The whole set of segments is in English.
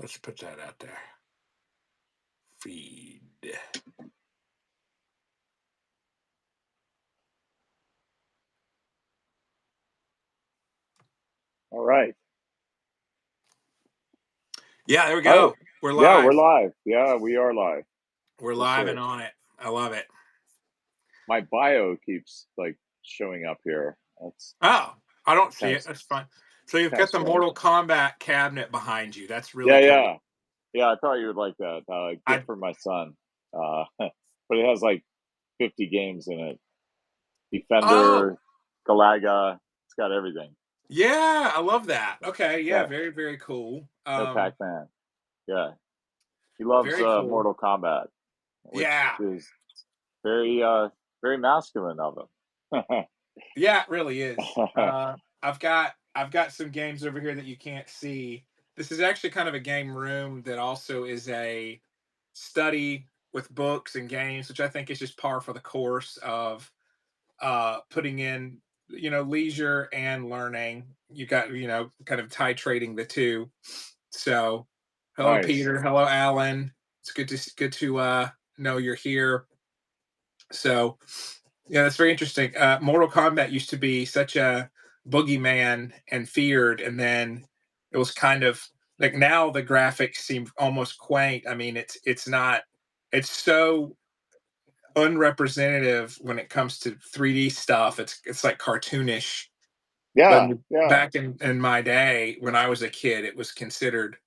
Let's put that out there. Feed. All right. Yeah, there we All right. go. We're Yeah, we're live. live. Yeah, we are live. We're Yes, live sir. and on it. I love it. My bio keeps like showing up here. That's Oh, I don't see kind of it. That's fine. So you've kind of got the strange. Mortal Kombat cabinet behind you. That's really Yeah, cool. yeah, yeah. I thought you would like that. Gift I for my son. But it has like 50 games in it. oh Defender, Galaga. It's got everything. yeah, I love that. Okay, yeah, Yeah, very very cool. no Pac-Man. Yeah, he loves Very cool. Mortal Kombat, which Yeah, is very very masculine of him. yeah, it really is. I've got some games over here that you can't see. This is actually kind of a game room that also is a study with books and games, which I think is just par for the course of putting in leisure and learning. You got kind of titrating the two. So hello Nice. Peter, hello Alan. It's good to know you're here. So yeah, that's very interesting. Mortal Kombat used to be such a boogeyman and feared, and then it was kind of like now the graphics seem almost quaint. I mean, it's not. It's so unrepresentative when it comes to 3D stuff. It's like cartoonish. But Yeah, yeah. back in my day when I was a kid, it was considered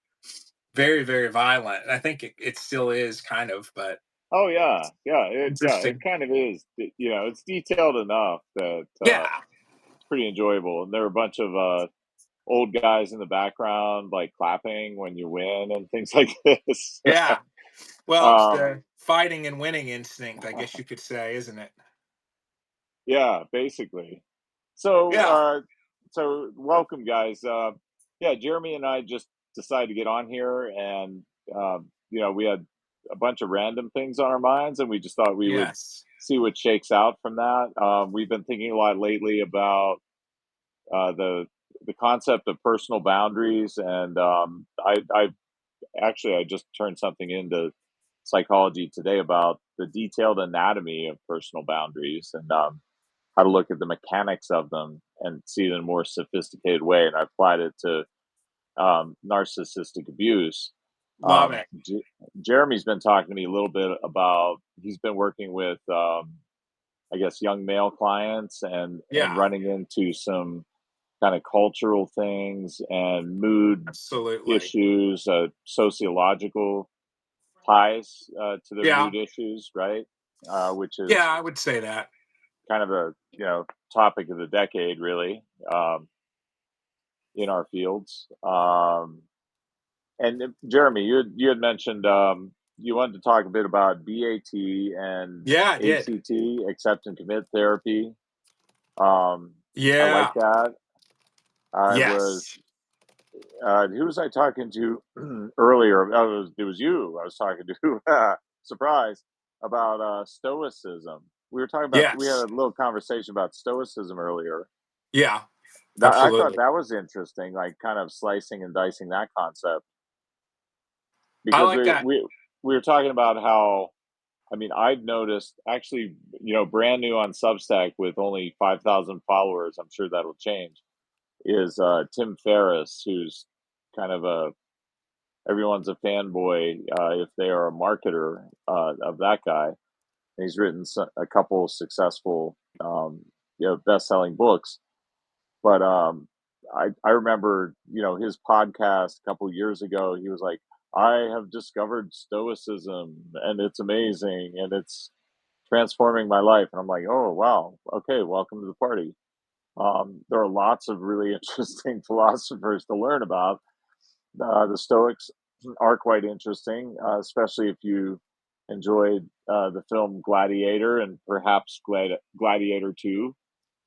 very, very violent. And I think it still is kind of, but Oh yeah, yeah. It interesting. kind of is. It's detailed enough that Yeah. it's pretty enjoyable. And there are a bunch of old guys in the background, like clapping when you win and things like this. Yeah. Well, it's um, the fighting and winning instinct, I guess you could say, isn't it? yeah, basically. So, Yeah. so welcome, guys. Yeah, Jeremy and I just decided to get on here, and we had a bunch of random things on our minds, and we just thought we would Yes. see what shakes out from that. We've been thinking a lot lately about the concept of personal boundaries, and I just turned something into psychology today about the detailed anatomy of personal boundaries, and how to look at the mechanics of them and see it in a more sophisticated way. And I applied it to narcissistic abuse. Love it. Jeremy's been talking to me a little bit about he's been working with, I guess, young male clients and Yeah. running into some kind of cultural things and mood Absolutely. issues, sociological ties to their Yeah. mood issues, right? Which Yeah, is I would say that. kind of a topic of the decade, really, um, in our fields. And Jeremy, you had mentioned you wanted to talk a bit about BAT and Yeah, I did. ACT, accept and commit therapy. I like Yeah. that. I was Yes. who was I talking to earlier? It was you. I was talking to. Surprise about stoicism. We had Yes. a little conversation about stoicism earlier. Yeah. I thought Absolutely. that was interesting, like kind of slicing and dicing that concept I because like that. we were talking about how I mean I'd noticed actually brand new on Substack with only 5,000 followers. I'm sure that'll change. Is Tim Ferriss, who's kind of a everyone's a fanboy if they are a marketer of that guy. And he's written a couple successful best-selling books. But I remember, his podcast a couple years ago. He was like, "I have discovered Stoicism, and it's amazing, and it's transforming my life." And I'm like, "Oh wow, okay, welcome to the party." There are lots of really interesting philosophers to learn about. The Stoics are quite interesting, especially if you enjoyed the film Gladiator and perhaps Gladiator 2,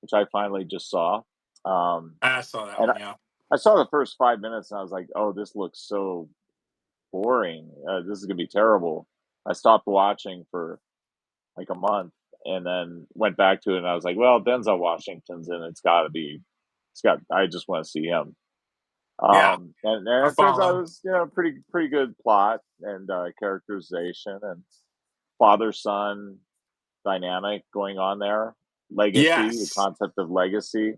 which I finally just saw. Um, I saw that and one. Yeah. I saw the first 5 minutes and I was like, "Oh, this looks so boring. This is gonna be terrible." I stopped watching for like a month and then went back to it and I was like, "Well, Denzel Washington's in it. It's got to be. It's got. I just want to see him." Yeah, And I it turns out it follow. was, pretty good plot and characterization and father son dynamic going on there. Legacy, the Yes. concept of legacy.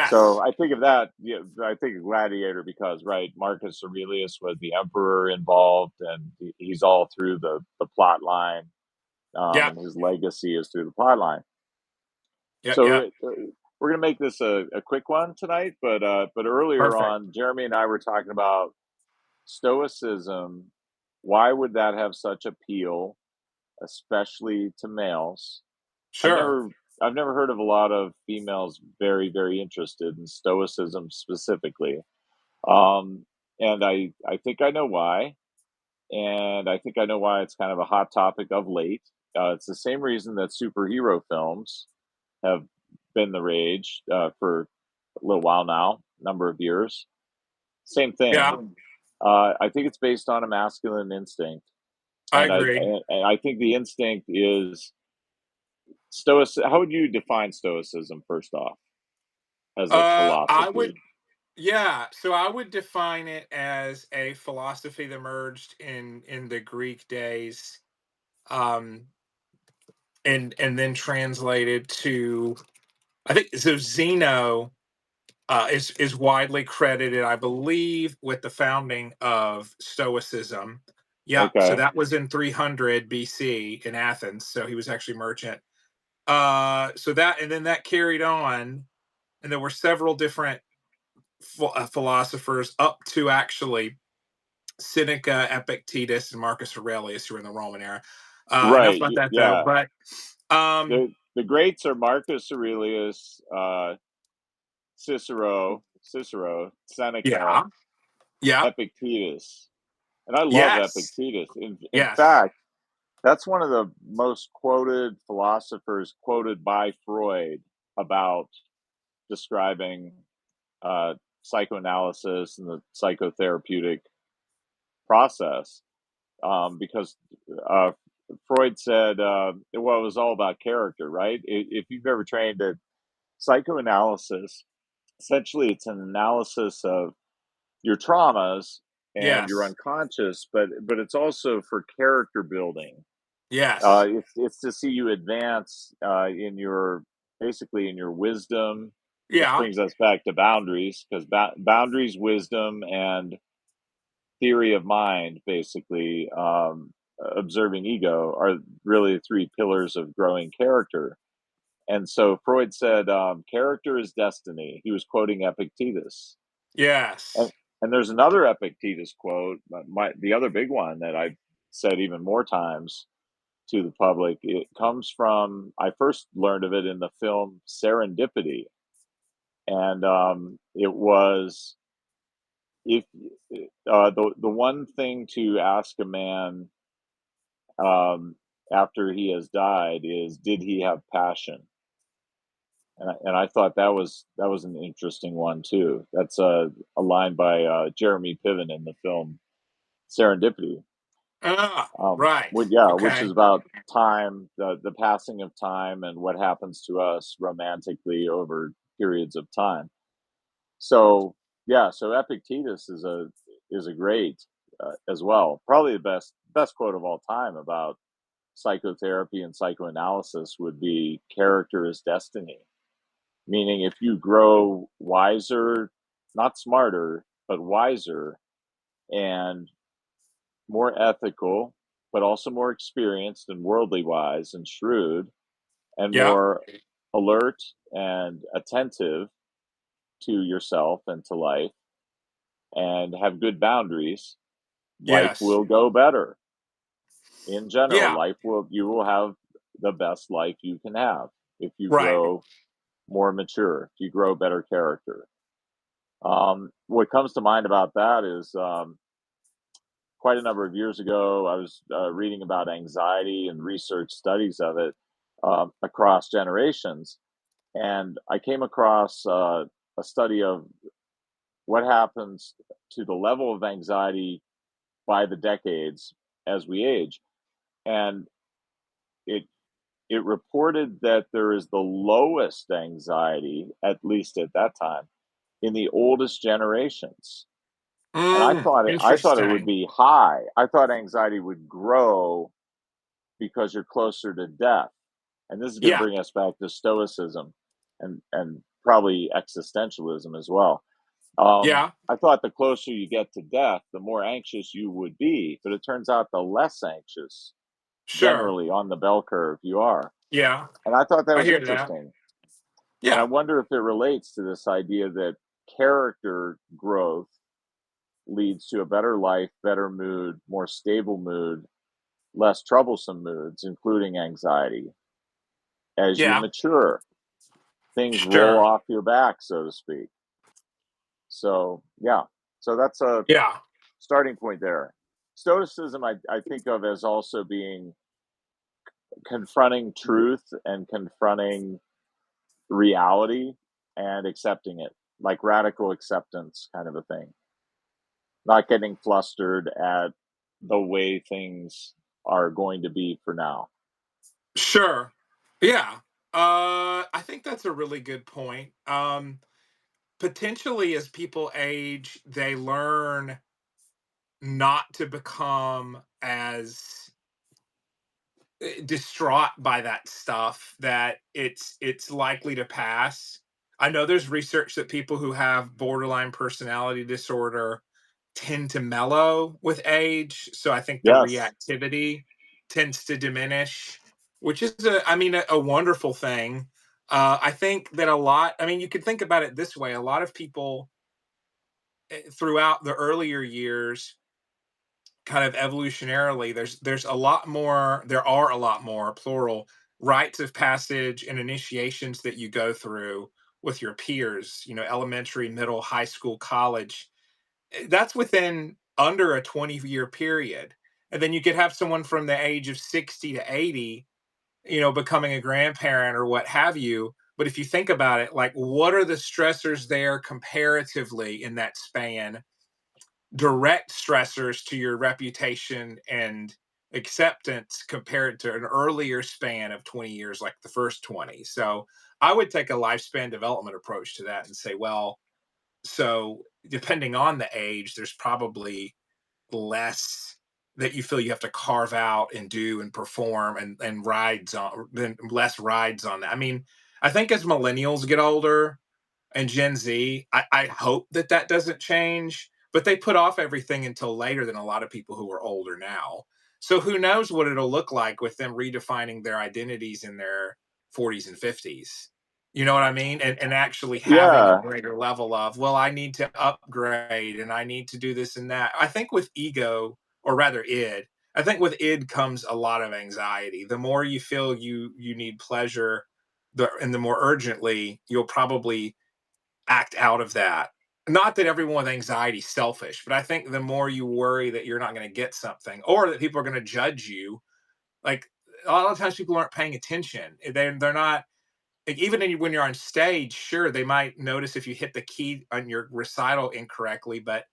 So Yes. I think of that. Yeah, I think of Gladiator because right, Marcus Aurelius was the emperor involved, and he's all through the plot line, Yep. and his legacy is through the plot line. Yep. So Yep. we're gonna make this a quick one tonight, but earlier Perfect. on, Jeremy and I were talking about Stoicism. Why would that have such appeal, especially to males? I've Sure. never I've never heard of a lot of females very interested in Stoicism specifically. Um, and I think I know why, and I think I know why it's kind of a hot topic of late. It's the same reason that superhero films have been the rage for a little while now, number of years. Same Yeah, thing. I think it's based on a masculine instinct, I agree. and I think the instinct is stoic. How would you define stoicism first off as a I would, philosophy? yeah. So I would define it as a philosophy that emerged in the Greek days, um, and then translated to, I think so. Zeno is widely credited, I believe, with the founding of Stoicism. Yeah, so Okay, that was in 300 BC in Athens. So he was actually merchant. So that, and then that carried on, and there were several different philosophers up to actually Seneca, Epictetus, and Marcus Aurelius, who were in the Roman era. Enough right, about that though. yeah. But The greats are Marcus Aurelius, Cicero, Seneca, yeah, yeah, Epictetus, and I love yes, Epictetus. In yes, fact, that's one of the most quoted philosophers quoted by Freud about describing uh, psychoanalysis and the psychotherapeutic process. Because uh, Freud said, well, it was all about character, right? If you've ever trained at psychoanalysis, essentially it's an analysis of your traumas and your yes, unconscious, but it's also for character building. yes, It's to see you advance in your basically in your wisdom, which yeah, brings us back to boundaries because boundaries, wisdom, and theory of mind, basically observing ego, are really the three pillars of growing character. And so Freud said, character is destiny. He was quoting Epictetus. And, yes. and there's another Epictetus quote, the other big one that I've said even more times to the public. It comes from, I first learned of it in the film Serendipity. And it was, if the one thing to ask a man um, after he has died is, did he have passion? And I thought that was an interesting one too. That's a line by Jeremy Piven in the film Serendipity. Ah, right. Which is Okay. about time, the passing of time, and what happens to us romantically over periods of time. So yeah, so Epictetus is a great as well. Probably the best quote of all time about psychotherapy and psychoanalysis would be character is destiny. Meaning if you grow wiser, not smarter, but wiser and more ethical, but also more experienced and worldly wise and shrewd and Yeah. more alert and attentive to yourself and to life and have good boundaries, life Yes. will go better. In general, Yeah. life will you will have the best life you can have if you Right. grow more mature, if you grow better character. What comes to mind about that is quite a number of years ago, I was reading about anxiety and research studies of it across generations. And I came across a study of what happens to the level of anxiety by the decades as we age. And it it reported that there is the lowest anxiety, at least at that time, in the oldest generations. And I thought it would Interesting. be high. I thought anxiety would grow because you're closer to death. And this is going to Yeah. bring us back to stoicism and probably existentialism as well. Yeah. I thought the closer you get to death, the more anxious you would be, but it turns out the less anxious Sure. generally on the bell curve you are. Yeah. And I thought that I was hear that. interesting. And I Yeah. wonder if it relates to this idea that character growth leads to a better life, better mood, more stable mood, less troublesome moods, including anxiety. As you Yeah. mature, things roll Sure. off your back, so to speak. So, yeah. So that's a Yeah. starting point there. Stoicism, I think of as also being confronting truth and confronting reality and accepting it, like radical acceptance kind of a thing. Not getting flustered at the way things are going to be for now. Sure. Yeah. I think that's a really good point. Potentially, as people age, they learn not to become as distraught by that stuff that it's likely to pass. I know there's research that people who have borderline personality disorder tend to mellow with age, so I think the Yes. reactivity tends to diminish, which is a wonderful thing. I think that a lot, I mean, you could think about it this way: a lot of people throughout the earlier years, kind of evolutionarily, there are a lot more plural rites of passage and initiations that you go through with your peers, elementary, middle, high school, college. That's within under a 20-year period. And then you could have someone from the age of 60 to 80, becoming a grandparent or what have you. But if you think about it, like, what are the stressors there comparatively in that span? Direct stressors to your reputation and acceptance compared to an earlier span of 20 years, like the first 20. So I would take a lifespan development approach to that and say, well, so depending on the age, there's probably less that you feel you have to carve out and do and perform and rides on, then less rides on that. I mean, I think as millennials get older, and Gen Z, I hope that that doesn't change, but they put off everything until later than a lot of people who are older now. So who knows what it'll look like with them redefining their identities in their 40s and 50s. You know what I mean? And actually having a Yeah. greater level of, well, I need to upgrade and I need to do this and that. I think with ego, or rather id, I think with id comes a lot of anxiety. The more you feel you need pleasure, and the more urgently, you'll probably act out of that. Not that everyone with anxiety is selfish, but I think the more you worry that you're not going to get something or that people are going to judge you, like a lot of times people aren't paying attention. They're not like, even when you're on stage, sure, they might notice if you hit the key on your recital incorrectly, but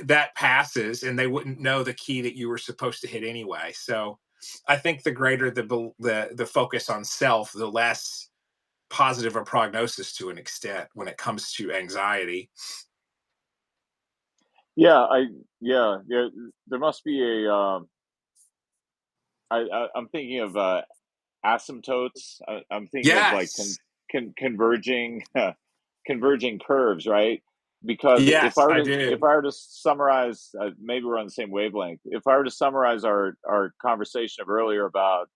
that passes and they wouldn't know the key that you were supposed to hit anyway. So I think the greater the focus on self, the less positive a prognosis to an extent when it comes to anxiety. Yeah, yeah, there must be a, I'm thinking of, asymptotes. I'm thinking of like Yes. converging converging curves, right? Because Yes, I if do. I were to summarize, maybe we're on the same wavelength. If I were to summarize our conversation of earlier about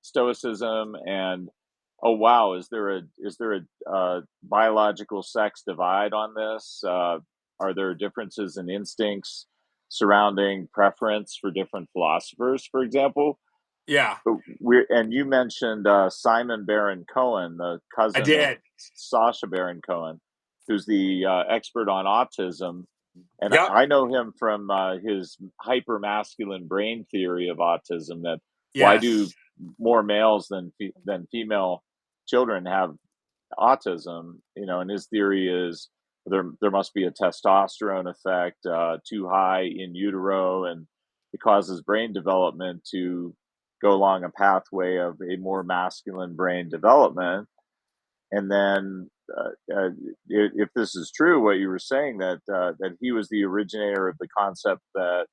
stoicism and, oh wow, is there a biological sex divide on this? Are there differences in instincts surrounding preference for different philosophers, for example? Yeah, We and you mentioned Simon Baron Cohen, the I cousin of did. Sasha Baron Cohen, who's the expert on autism. And Yep. I know him from his hyper masculine brain theory of autism. That why do Yes. more males than female children have autism? And his theory is there must be a testosterone effect too high in utero, and it causes brain development to go along a pathway of a more masculine brain development. And then, if this is true, what you were saying, that he was the originator of the concept that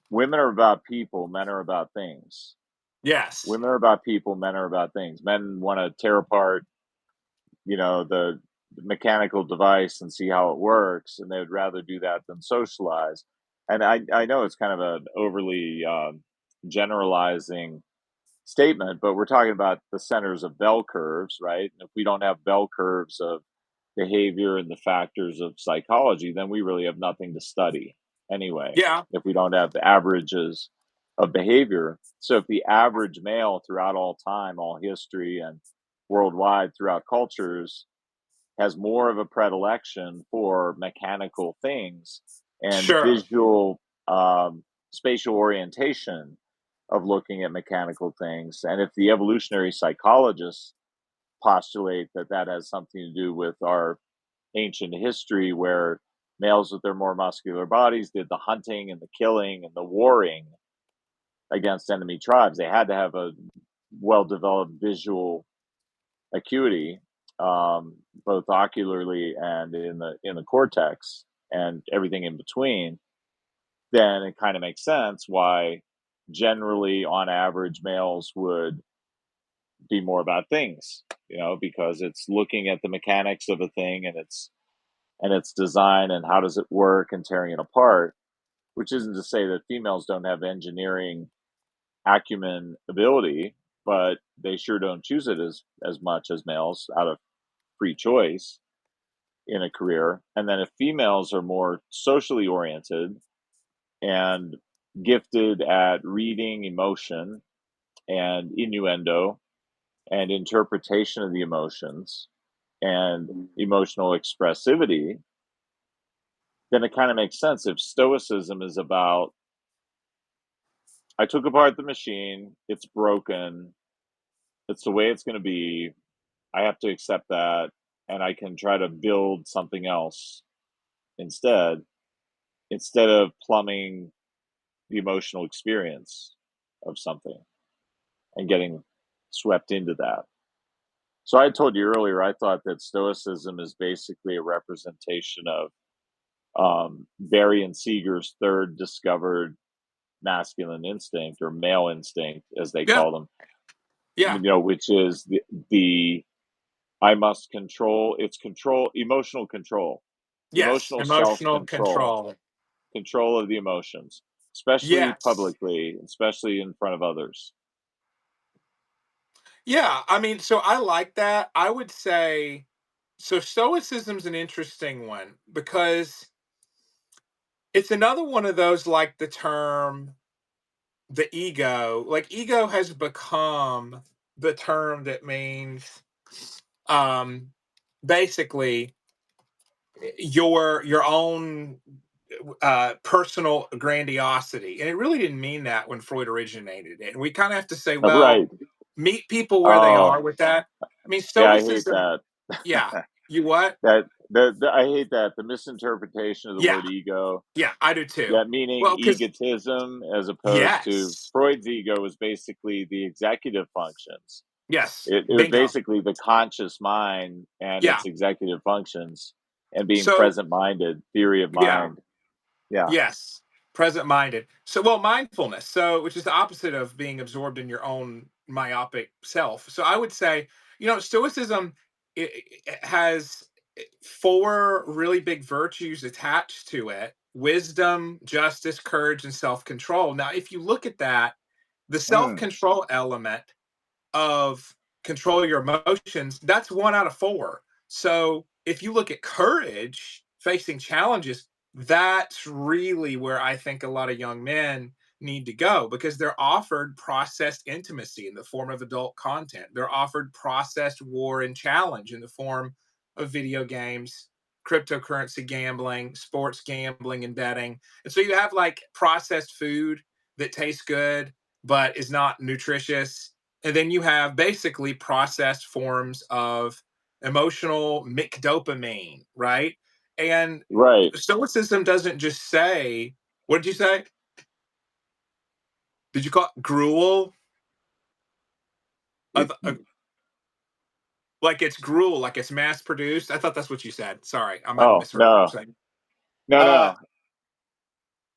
women are about people, men are about things. Yes. Women are about people, men are about things. Men want to tear apart, the mechanical device and see how it works, and they would rather do that than socialize. And I know it's kind of an overly generalizing statement, but we're talking about the centers of bell curves, right? And if we don't have bell curves of behavior and the factors of psychology, then we really have nothing to study anyway. Yeah. If we don't have the averages of behavior. So if the average male throughout all time, all history, and worldwide throughout cultures has more of a predilection for mechanical things and Sure. visual, spatial orientation of looking at mechanical things. And if the evolutionary psychologists postulate that that has something to do with our ancient history, where males with their more muscular bodies did the hunting and the killing and the warring against enemy tribes, they had to have a well developed visual acuity, both ocularly and in the cortex and everything in between. Then it kind of makes sense why generally on average males would be more about things, because it's looking at the mechanics of a thing and its design and how does it work and tearing it apart, which isn't to say that females don't have engineering acumen ability, but they sure don't choose it as much as males out of free choice in a career. And then if females are more socially oriented and gifted at reading emotion and innuendo and interpretation of the emotions and emotional expressivity, then it kind of makes sense. If stoicism is about, I took apart the machine, it's broken, it's the way it's going to be, I have to accept that, and I can try to build something else instead of plumbing the emotional experience of something and getting swept into that. So I told you earlier, I thought that Stoicism is basically a representation of Barry and Seeger's third discovered masculine instinct, or male instinct, as they Yeah. call them. Yeah. Which is the I must control. It's Yes. emotional self Emotional control, control. control of the emotions, especially Yes. publicly, especially in front of others. Yeah. I mean, so I like that. I would say so. Stoicism's an interesting one because it's another one of those, like the term the ego. Like ego has become the term that means um basically your own personal grandiosity. And it really didn't mean that when Freud originated it. And we kind of have to say, well, Right. meet people where they Oh, are with that. I mean, yeah, I hate Stoicism, that. yeah. You what? I hate that, the misinterpretation of the Yeah, word ego. yeah, I do too. Yeah, meaning Well, because, egotism, as opposed to yes, Freud's ego was basically the executive functions. yes, It was bingo. basically the conscious mind and Yeah. its executive functions and being So, present minded, theory of yeah. mind. Yeah. Yes, present minded. So, well, mindfulness. So, which is the opposite of being absorbed in your own myopic self. So, I would say, Stoicism has four really big virtues attached to it: wisdom, justice, courage, and self control. Now, if you look at that, the self Mm, control element of control your emotions, that's one out of four. So if you look at courage, facing challenges, that's really where I think a lot of young men need to go, because they're offered processed intimacy in the form of adult content. They're offered processed war and challenge in the form of video games, cryptocurrency gambling, sports gambling, and betting. And so you have like processed food that tastes good but is not nutritious, and then you have basically processed forms of emotional dopamine, right? And right. Stoicism doesn't just say, what did you say? Did you call it gruel? It, like it's gruel, like it's mass produced. I thought that's what you said. Sorry, I might have Oh, misheard what you're no. saying. No, Uh, no.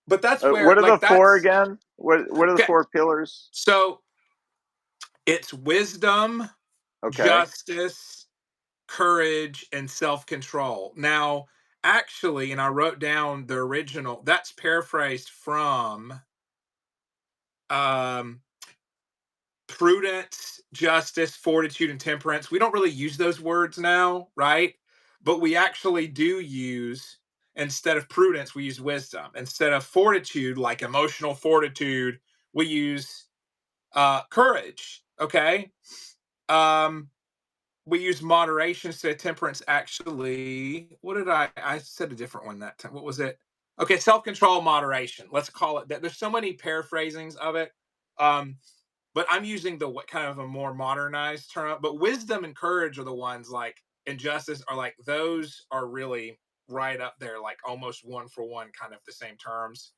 but that's where What are the like four that's again? What are the okay. four pillars? So it's wisdom, Okay. justice, courage, and self-control. Now, actually, and I wrote down the original, that's paraphrased from um prudence, justice, fortitude, and temperance. We don't really use those words now, right? But we actually do use, instead of prudence, we use wisdom. Instead of fortitude, like emotional fortitude, we use courage. Okay. Um, we use moderation instead of temperance. Actually, what did I said a different one that time. What was it? Okay, self-control, moderation. Let's call it that. There's so many paraphrasings of it. Um, but I'm using the what kind of a more modernized term. But wisdom and courage are the ones like injustice are like those are really right up there, like almost one for one, kind of the same terms.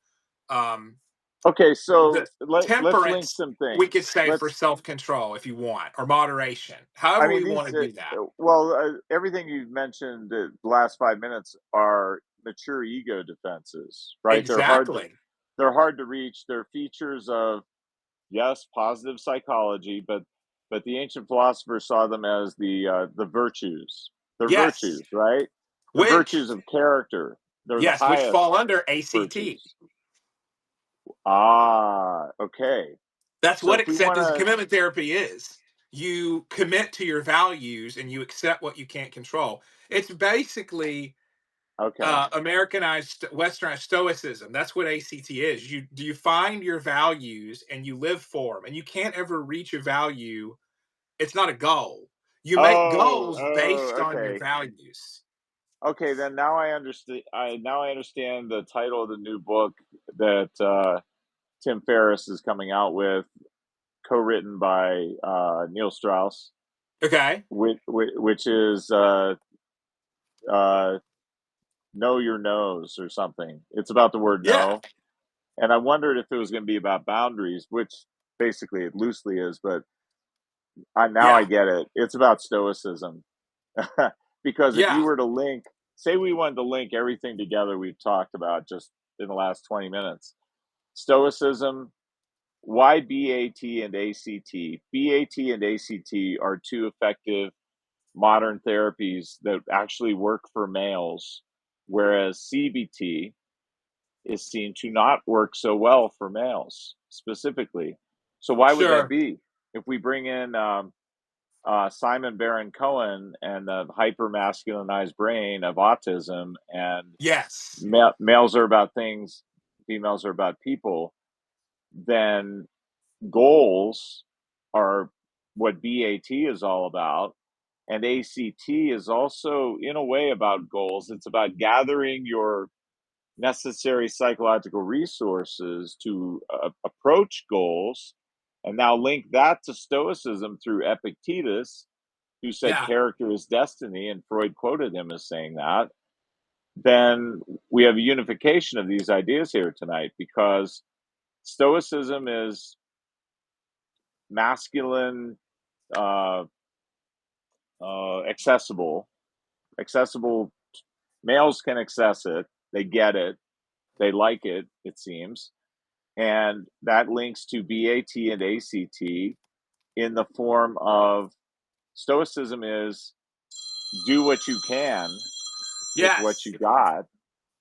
Um, Okay, the so let's link temperance some we could things. say for Let's self control if you want, or moderation, I however we mean want these to do that. well, everything you've mentioned the last 5 minutes are mature ego defenses, right? Exactly. They're hard to reach. They're features of, yes, positive psychology, but the ancient philosophers saw them as the virtues. They're Yes. virtues, right? They're Which virtues of character. They're the yes, which highest fall under ACT. virtues. Ah, okay. That's So what if we acceptance want commitment therapy is. You commit to your values and you accept what you can't control. It's basically to, okay. Americanized, Westernized Stoicism. That's what ACT is. You find your values and you live for them, and you can't ever reach a value. It's not a goal. You make goals based on your Okay. values. Okay, then now I understand. I understand the title of the new book that Tim Ferriss is coming out with, co-written by Neil Strauss, Okay. which is uh, "Know Your Nose" or something. It's about the word Yeah. "no," and I wondered if it was going to be about boundaries, which basically it loosely is. But now I Yeah. get it. It's about stoicism. Because if you Yeah. were to link, say we wanted to link everything together we've talked about just in the last 20 minutes, Stoicism, why BAT and ACT? BAT and ACT are two effective modern therapies that actually work for males, whereas CBT is seen to not work so well for males specifically. So, why would that Sure. be? If we bring in Simon Baron Cohen and the hyper masculinized brain of autism, and Yes. males are about things, females are about people, then goals are what BAT is all about. And ACT is also, in a way, about goals. It's about gathering your necessary psychological resources to approach goals. And now link that to Stoicism through Epictetus, who said Yeah. character is destiny, and Freud quoted him as saying that, then we have a unification of these ideas here tonight, because Stoicism is masculine, uh, accessible, accessible. Males can access it, they get it, they like it, it seems. And that links to BAT and ACT in the form of Stoicism is do what you can with what Yes. you got,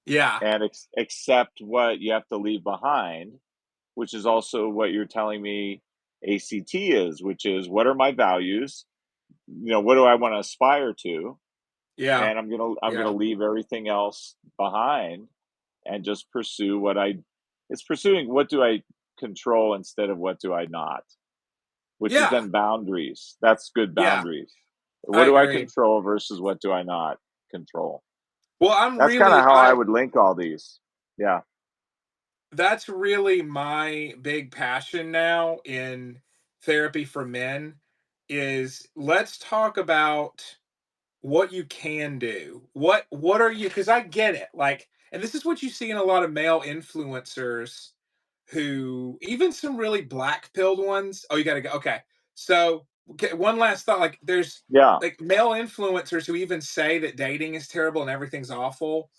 Yeah. and accept what you have to leave behind, which is also what you're telling me ACT is, which is what are my values? What do I want to aspire to? Yeah. And I'm gonna Yeah. leave everything else behind and just pursue what I. It's pursuing what do I control instead of what do I not, which is Yeah. then boundaries. That's good Yeah. boundaries. What I do I agree. control versus what do I not control? Well, I'm That's kind of really how I I would link all these. Yeah. that's really my big passion now in therapy for men is let's talk about what you can do. What are you, cuz I get it. Like, and this is what you see in a lot of male influencers, who even some really black pilled ones. Oh, you got to go. Okay. So Okay, one last thought. Like, there's Yeah, like male influencers who even say that dating is terrible and everything's awful,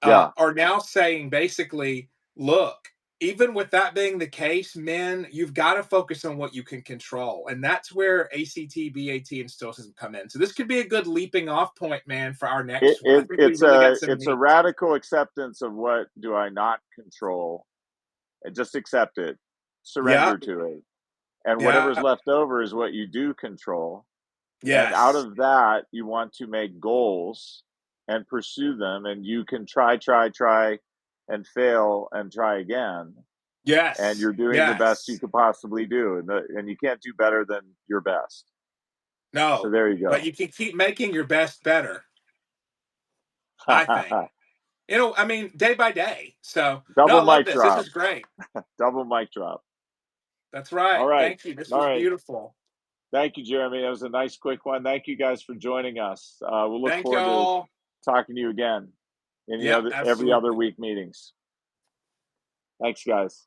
yeah. are now saying basically, look, even with that being the case, men, you've got to focus on what you can control. And that's where ACT, BAT, and Stoicism come in. So this could be a good leaping off point, man, for our next one. I think we really got some It's a meat. radical acceptance of what do I not control, and just accept it, Yeah. surrender to it, and whatever's Yeah. left over is what you do control. And out Yes. of that, you want to make goals and pursue them, and you can try, and fail and try again. And Yes. you're doing the best you Yes. could possibly do, and you can't do better than your best. So No. there you But go. you can keep making your best better, I think. I mean, day by day. So, no, Double I love mic this. This drop. is great. Double mic drop. That's All right. right. Thank you. This All was right. beautiful. Thank you, Jeremy. That was a nice, quick one. Thank you guys for joining us. We'll look Thank forward to y'all. talking to you again in the Yep, other every other absolutely. week meetings. Thanks, guys.